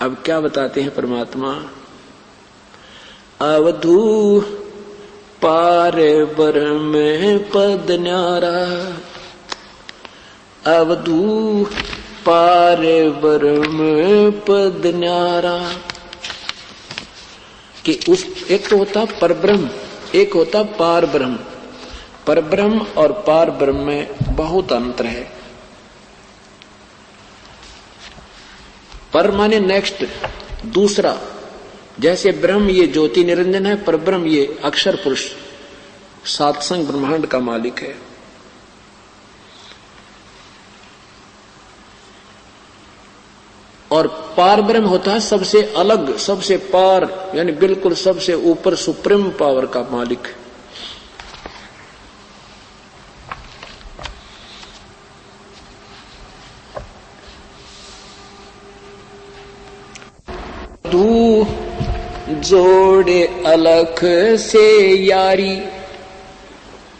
अब क्या बताते हैं परमात्मा, अवधू पार ब्रह्म पद न्यारा, अवधू पार ब्रह्म पद न्यारा। कि उस एक तो होता परब्रह्म, एक होता पार ब्रह्म। परब्रह्म और पार ब्रह्म में बहुत अंतर है। पर माने नेक्स्ट, दूसरा। जैसे ब्रह्म ये ज्योति निरंजन है, पर ब्रह्म ये अक्षर पुरुष सातसंग ब्रह्मांड का मालिक है। और पार ब्रह्म होता है सबसे अलग, सबसे पार, यानी बिल्कुल सबसे ऊपर सुप्रीम पावर का मालिक। तू जोड़े अलख से यारी।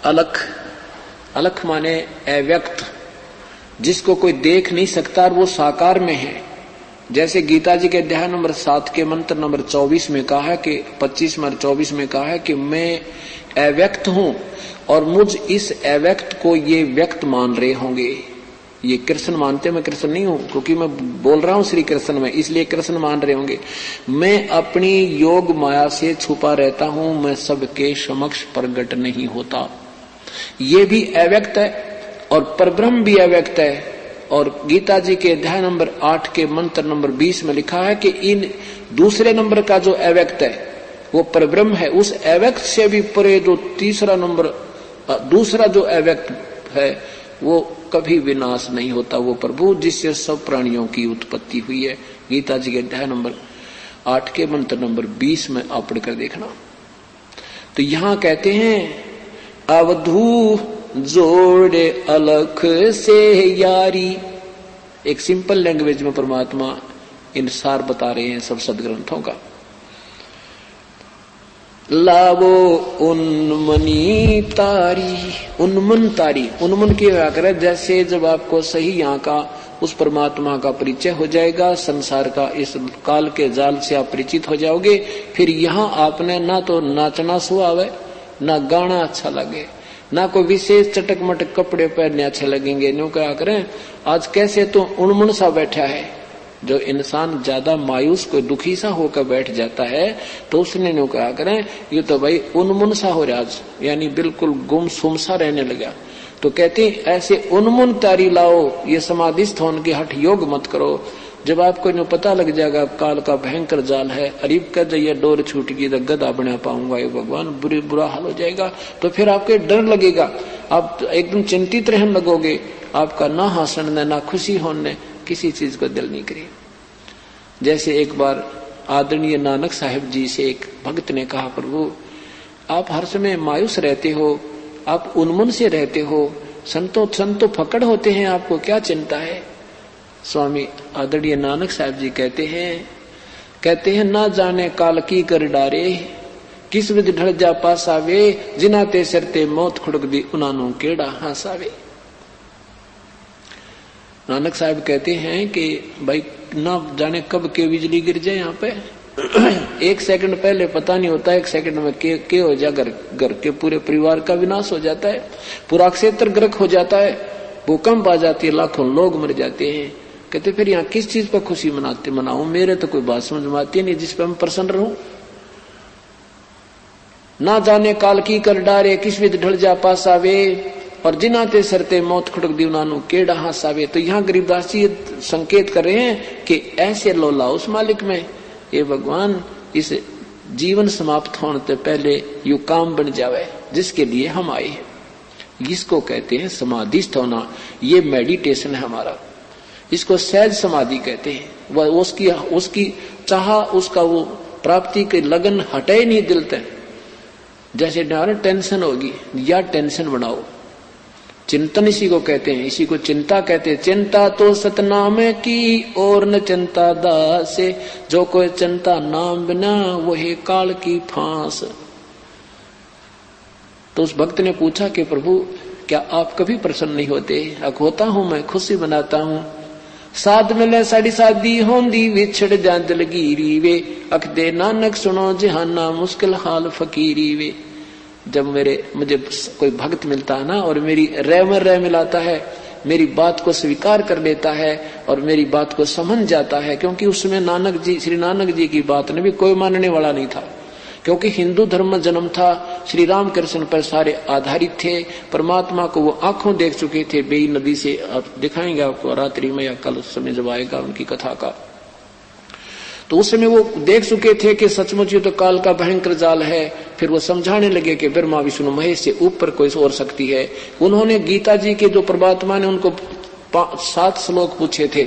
अलख, अलख माने अव्यक्त, जिसको कोई देख नहीं सकता और वो साकार में है। जैसे गीता जी के अध्याय नंबर 7 के मंत्र नंबर 24 में कहा है कि 25 में 24 में कहा है कि मैं अव्यक्त हूं और मुझ इस अव्यक्त को ये व्यक्त मान रहे होंगे। ये कृष्ण मानते, मैं कृष्ण नहीं हूं, क्योंकि मैं बोल रहा हूं श्री कृष्ण में, इसलिए कृष्ण मान रहे होंगे। मैं अपनी योग माया से छुपा रहता हूं, मैं सबके समक्ष प्रकट नहीं होता। ये भी अव्यक्त है और परब्रह्म भी अव्यक्त है। और गीता जी के अध्याय नंबर 8 के मंत्र नंबर 20 में लिखा है कि इन दूसरे नंबर का जो अव्यक्त है वो परब्रह्म है, उस अव्यक्त से भी परे जो तीसरा नंबर, दूसरा जो अव्यक्त है वो कभी विनाश नहीं होता, वो प्रभु जिससे सब प्राणियों की उत्पत्ति हुई है। गीता जी के अध्याय नंबर 8 के मंत्र नंबर 20 में आप पढ़कर देखना। तो यहां कहते हैं अवधू जोड़े अलख से यारी। एक सिंपल लैंग्वेज में परमात्मा इन सार बता रहे हैं सब सदग्रंथों का। लावो उन्मनी तारी, उन्मन तारी, उन्मन की व्याख्या जैसे जब आपको सही यहाँ का उस परमात्मा का परिचय हो जाएगा, संसार का इस काल के जाल से आप परिचित हो जाओगे, फिर यहाँ आपने ना तो नाचना सुहावे, ना गाना अच्छा लगे, ना कोई विशेष चटक मटक कपड़े पहनने अच्छे लगेंगे। न्यू क्या करें, आज कैसे तो उन्मन सा बैठा है। जो इंसान ज्यादा मायूस कोई दुखी सा होकर बैठ जाता है तो उसने न्यू क्या करें, ये तो भाई उन्मन सा हो रहा, यानी बिल्कुल गुमसुम सा रहने लगा। तो कहते हैं ऐसे उन्मन तारी लाओ, ये समाधिस्थ होने के हठ योग मत करो। जब आपको जो पता लग जाएगा काल का भयंकर जाल है, अरीब कर जाइए डोर छूट गई तो गदा बना पाऊंगा ये भगवान, बुरा हाल हो जाएगा। तो फिर आपके डर लगेगा, आप एकदम चिंतित रहने लगोगे, आपका ना हंसने ना खुशी होने किसी चीज को दिल नहीं करे। जैसे एक बार आदरणीय नानक साहिब जी से एक भक्त ने कहा, प्रभु आप हर समय मायूस रहते हो, आप उन्मन से रहते हो, संतो फकड़ होते हैं, आपको क्या चिंता है। स्वामी आदरणीय नानक साहब जी कहते हैं ना जाने काल की कर डारे, किस विध ढल जा पासावे, जिनाते सरते मौत खुड़क दी उनानों केड़ा हंसावे। नानक साहब कहते हैं कि भाई ना जाने कब के बिजली गिर जाए यहाँ पे एक सेकंड पहले पता नहीं होता, एक सेकंड में के हो जाए, घर के पूरे परिवार का विनाश हो जाता है, पूरा क्षेत्र ग्रक हो जाता है, भूकंप आ जाती है, लाखों लोग मर जाते हैं। कहते फिर यहाँ किस चीज पर खुशी मनाऊं, मेरे तो कोई बात समझ में आती नहीं जिस पर मैं प्रसन्न रहूं। ना जाने काल की कर डारे, किस विध ढल जा पासावे, और जिनाते सरते मौत खुड़क दीवनानु केड़ा हासावे। तो यहाँ गरीबदास जी संकेत कर रहे हैं कि ऐसे लोला उस मालिक में, ये भगवान इस जीवन समाप्त होने से पहले यू काम बन जावे जिसके लिए हम आए हैं। इसको कहते हैं समाधिस्थ होना, ये मेडिटेशन है हमारा, इसको सहज समाधि कहते हैं। वह उसकी चाह, उसका वो प्राप्ति के लगन हटे नहीं दिल तक। जैसे टेंशन होगी या टेंशन बनाओ, चिंतन इसी को कहते हैं, इसी को चिंता कहते हैं। चिंता तो सतनाम की और न चिंता दासे, जो कोई चिंता नाम बिना वही काल की फांस। तो उस भक्त ने पूछा कि प्रभु क्या आप कभी प्रसन्न नहीं होते? होता हूं, मैं खुशी बनाता हूं, साध मिले साड़ी सादी होंदी विछड़ जा दिलगीरी वे, अख दे नानक सुनो जहाना मुश्किल हाल फकीरी वे। जब मुझे कोई भक्त मिलता है ना और मेरी रह रह मिलाता है, मेरी बात को स्वीकार कर लेता है और मेरी बात को समझ जाता है, क्योंकि उसमें नानक जी, श्री नानक जी की बात ने भी कोई मानने वाला नहीं था, क्योंकि हिंदू धर्म में जन्म था, श्री राम कृष्ण पर सारे आधारित थे, परमात्मा को वो आंखों देख चुके थे बेई नदी से। अब दिखाएंगे आपको रात्रि में या कल समय जब आएगा उनकी कथा का, तो उस समय वो देख चुके थे कि सचमुच ये तो काल का भयंकर जाल है। फिर वो समझाने लगे कि ब्रह्मा विष्णु महेश से ऊपर कोई और शक्ति है। उन्होंने गीता जी के जो परमात्मा ने उनको 7 श्लोक पूछे थे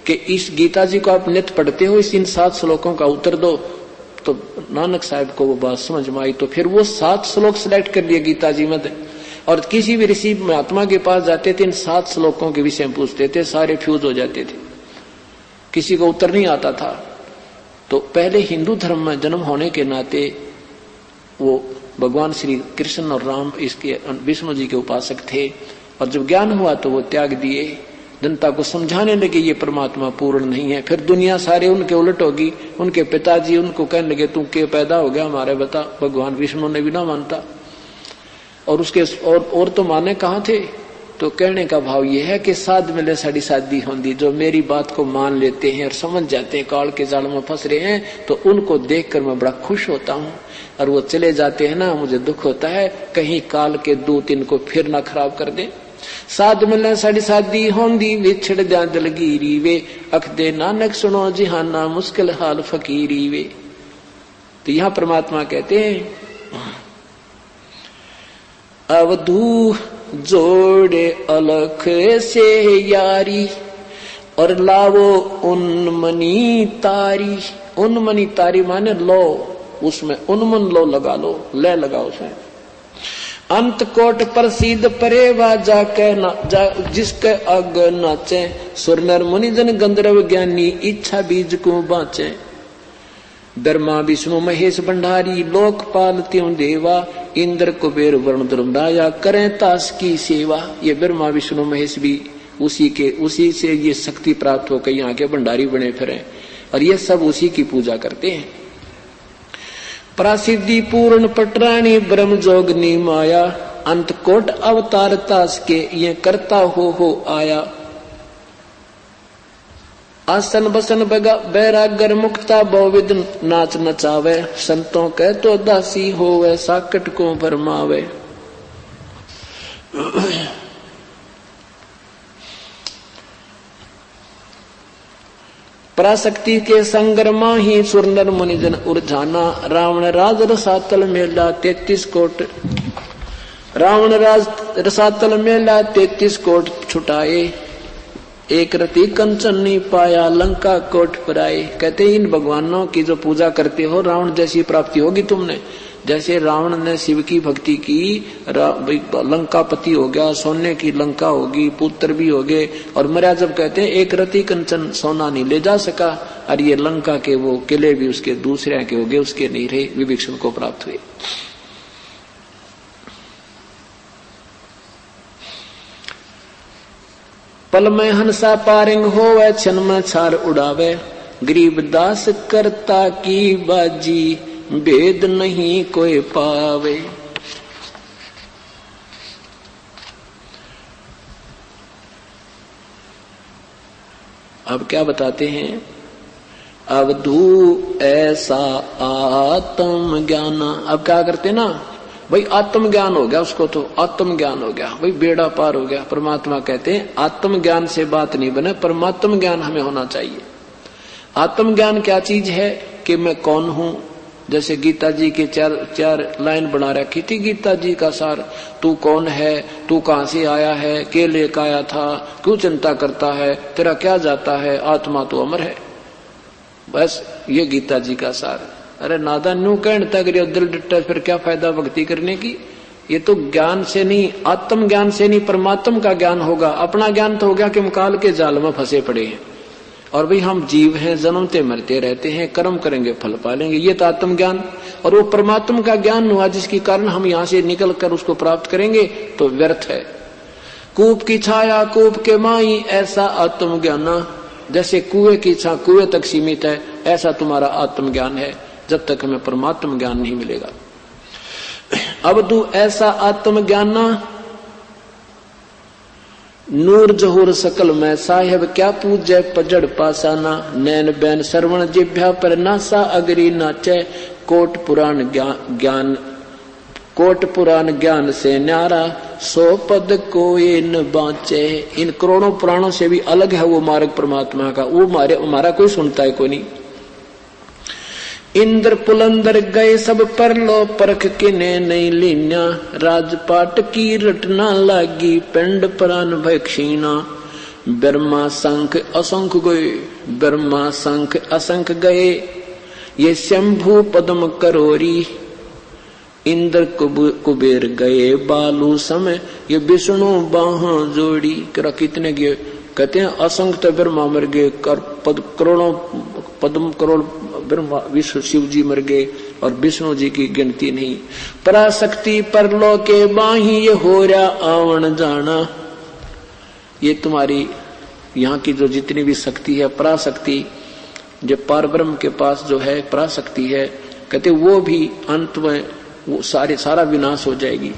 कि इस गीता जी को आप नित्य पढ़ते हो, इन 7 श्लोकों का उत्तर दो। तो नानक साहब को वो बात समझ में आई, तो फिर वो 7 श्लोक सिलेक्ट कर लिए गीता जी में, और किसी भी ऋषि महात्मा के पास जाते थे इन 7 श्लोकों के विषय में पूछते थे, सारे फ्यूज हो जाते थे, किसी को उत्तर नहीं आता था। तो पहले हिंदू धर्म में जन्म होने के नाते वो भगवान श्री कृष्ण और राम इसके विष्णु जी के उपासक थे, और जब ज्ञान हुआ तो वो त्याग दिए, जनता को समझाने लगे ये परमात्मा पूर्ण नहीं है। फिर दुनिया सारे उनके उलट होगी, उनके पिताजी उनको कहने लगे तू के पैदा हो गया हमारे बता, भगवान विष्णु ने भी ना मानता, और उसके और तो माने कहाँ थे। तो कहने का भाव ये है कि साध मिले साड़ी शादी होंदी, जो मेरी बात को मान लेते हैं और समझ जाते हैं काल के जाल में फंस रहे हैं, तो उनको देखकर मैं बड़ा खुश होता हूँ। और वो चले जाते हैं ना, मुझे दुख होता है कहीं काल के दूत इनको फिर ना खराब कर दे। साध मिले साड़ी शादी होंदी विछड़ जा दिलगीरी वे, अख दे नानक सुनो जिहाना मुश्किल हाल फकीरी वे। तो यहाँ परमात्मा कहते हैं अवधू जोड़े अलख से यारी, और लावो उन्मनी तारी। उन्मनी तारी माने लो, उसमें उन्मन लो लगा लो, ले लगाओ उसमें। अंत कोट प्रसिद्ध परेवा जाके जिसके अग नाचे, सुर नर मुनिजन गंधर्व ज्ञानी इच्छा बीज को बाँचे। ब्रह्मा विष्णु महेश भंडारी लोकपाल त्यों देवा, इंद्र कुबेर वरुण धर्मराया करें तास की सेवा। ये ब्रह्मा विष्णु महेश भी उसी से ये शक्ति प्राप्त होकर यहाँ के भंडारी बने फिरे, और ये सब उसी की पूजा करते हैं। प्रसिद्धि पूर्ण पटरानी ब्रह्म जोगनी माया, अंत कोट अवतार तास के ये करता हो आया। आसन बसन बैरागर मुक्ता बहुविध नाच नचावे, संतों के तो दासी होवे साकट को भरमावे। पराशक्ति के संगरमा ही सुरनर मुनिजन उर्जाना, रावण राज रसातल मेला 33 कोट। रावण राज रसातल मेला 33 कोट छुटाए, एक रति कंचन नहीं पाया लंका कोट पर आए। कहते इन भगवानों की जो पूजा करते हो रावण जैसी प्राप्ति होगी तुमने। जैसे रावण ने शिव की भक्ति की, लंकापति हो गया, सोने की लंका होगी, पुत्र भी हो गए, और मर्या जब कहते हैं एक रति कंचन सोना नहीं ले जा सका, और ये लंका के वो किले भी उसके दूसरे के हो गए, उसके नहीं रहे, विभीषण को प्राप्त हुए। पल में हंसा पारिंग होवे, क्षण में छार उड़ावे, गरीब दास करता की बाजी, भेद नहीं कोई पावे। अब क्या बताते हैं, अवधू ऐसा आत्म ज्ञान। अब क्या करते ना भाई, आत्म ज्ञान हो गया उसको, तो आत्म ज्ञान हो गया भाई, बेड़ा पार हो गया। परमात्मा कहते हैं आत्म ज्ञान से बात नहीं बने, परमात्म ज्ञान हमें होना चाहिए। आत्म ज्ञान क्या चीज है कि मैं कौन हूं। जैसे गीता जी के चार लाइन बना रखी थी गीता जी का सार, तू कौन है, तू कहां से आया है, के लेकर आया था, क्यों चिंता करता है, तेरा क्या जाता है, आत्मा तो अमर है। बस ये गीता जी का सार। अरे नादा न्यू कहता करियो दिल डट्टा, फिर क्या फायदा भक्ति करने की। ये तो ज्ञान से नहीं, आत्म ज्ञान से नहीं, परमात्मा का ज्ञान होगा। अपना ज्ञान तो हो गया कि हम काल के जाल में फंसे पड़े हैं, और भाई हम जीव हैं, जन्मते मरते रहते हैं, कर्म करेंगे फल पालेंगे, ये तो आत्म ज्ञान। और वो परमात्मा का ज्ञान हुआ जिसके कारण हम यहाँ से निकल कर उसको प्राप्त करेंगे, तो व्यर्थ है। कूप की छाया कूप के माई, ऐसा आत्म ज्ञान जैसे कुएं की इच्छा कुएं तक सीमित है, ऐसा तुम्हारा आत्मज्ञान है, जब तक हमें परमात्म ज्ञान नहीं मिलेगा। अब तू ऐसा आत्मज्ञान ना नूर जहूर सकल में साहेब क्या पूजय पजड़ पासाना, नैन बैन श्रवण जिभ्या पर नासा अगरी नाचे, कोट पुराण ज्ञान से न्यारा, सो पद कोई न बाँचे। इन करोड़ों पुराणों से भी अलग है वो मार्ग परमात्मा का, वो हमारा कोई सुनता है कोई नहीं। इंद्र पुलंदर गए सब पर लो परख किने नहीं लीन्या, राजपाट की रटना लागी पिंड प्राण भय क्षीणा, ब्रह्मा शंख असंख गए, ब्रह्मा शंख असंख गए, ये शंभु पद्म करोरी, इंद्र कुबेर गए बालू समय, ये विष्णु बाहा जोड़ी। कितने गए? कहते हैं असंख्य तो ब्रह्मा मर गए, करोड़ों पद्म करोड़ ब्रह्मा विष्णु शिव जी मर गए, और विष्णु जी की गिनती नहीं। पराशक्ति परलो के बाही ये हो रहा आवन जाना। ये तुम्हारी यहाँ की जो जितनी भी शक्ति है पराशक्ति, जो पार ब्रह्म के पास जो है पराशक्ति है, कहते वो भी अंत में वो सारा विनाश हो जाएगी।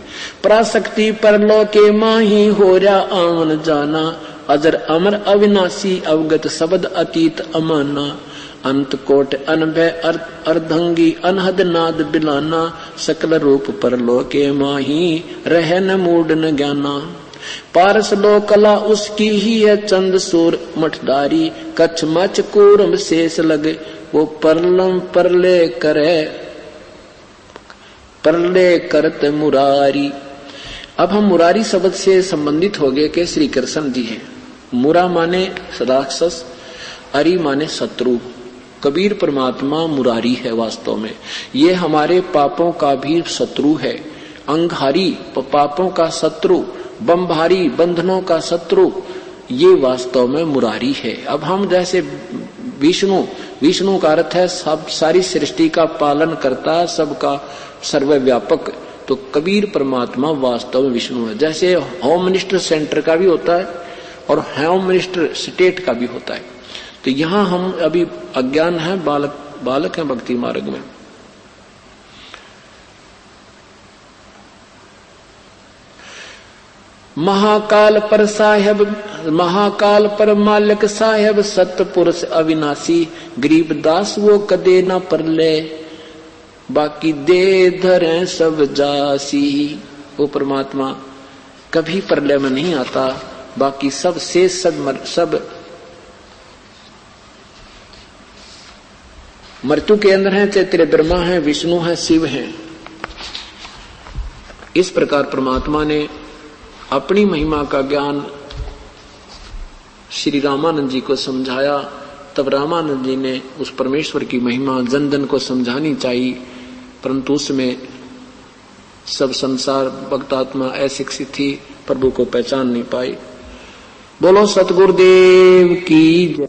पराशक्ति परलो के माही हो रहा आवन जाना, अजर अमर अविनाशी अवगत शब्द अतीत अमाना, अंत कोट अनभय अर्धंगी अनहद नाद बिलाना, सकल रूप परलो के माही रहन मूड न ज्ञाना, पारस लो कला उसकी ही है चंद सूर मठदारी, कच्छ मच कूरम शेष लगे, वो परलम परले करत मुरारी। अब हम मुरारी शब्द से संबंधित हो गए कि श्री कृष्ण जी हैं। मुरा माने राक्षस, अरि माने शत्रु। कबीर परमात्मा मुरारी है वास्तव में, ये हमारे पापों का भी शत्रु है। अंगहारी पापों का शत्रु, बमभारी बंधनों का शत्रु, ये वास्तव में मुरारी है। अब हम जैसे विष्णु का अर्थ है सब सारी सृष्टि का पालन करता, सबका सर्वव्यापक, तो कबीर परमात्मा वास्तव में विष्णु है। जैसे होम मिनिस्टर सेंटर का भी होता है और होम मिनिस्टर स्टेट का भी होता है। तो यहाँ हम अभी अज्ञान है, बालक हैं भक्ति मार्ग में। महाकाल पर मालिक साहेब, सतपुरुष अविनाशी, गरीब दास वो कदे न परले, बाकी दे धरे सब जासी। वो परमात्मा कभी प्रलय में नहीं आता, बाकी सब शेष सब मृत्यु के अंदर है, चाहे तेरे ब्रह्मा है, विष्णु है, शिव है। इस प्रकार परमात्मा ने अपनी महिमा का ज्ञान श्री रामानंद जी को समझाया। तब रामानंद जी ने उस परमेश्वर की महिमा जन जन को समझानी चाहिए, परंतु उसमें सब संसार भक्तात्मा अशिक्षित थी, प्रभु को पहचान नहीं पाई। बोलो सतगुरुदेव की जय।